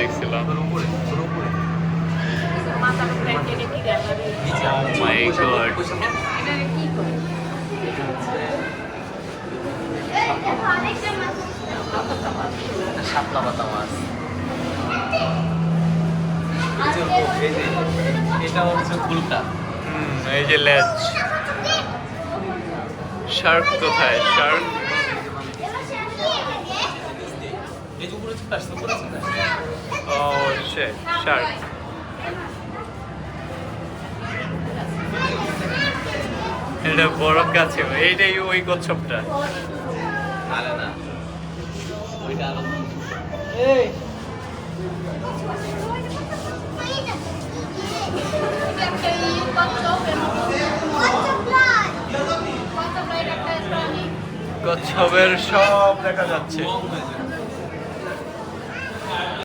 দেখছিলাম। Oh my God. শাপলা পাতা মাছ। এটা হচ্ছে ফুলকা। এই যে লেজ। শার্ক কোথায়? শার্ক এই যে উপরে চলে আসছে, উপরে চলে আসছে। ও শিট, শার্ক। এটা বড় গাছে, এইটাই ওই কচ্ছপটা। আরে না, ওইটা আরো কচ্ছপের সব দেখা যাচ্ছে। কম হয়ে যায়।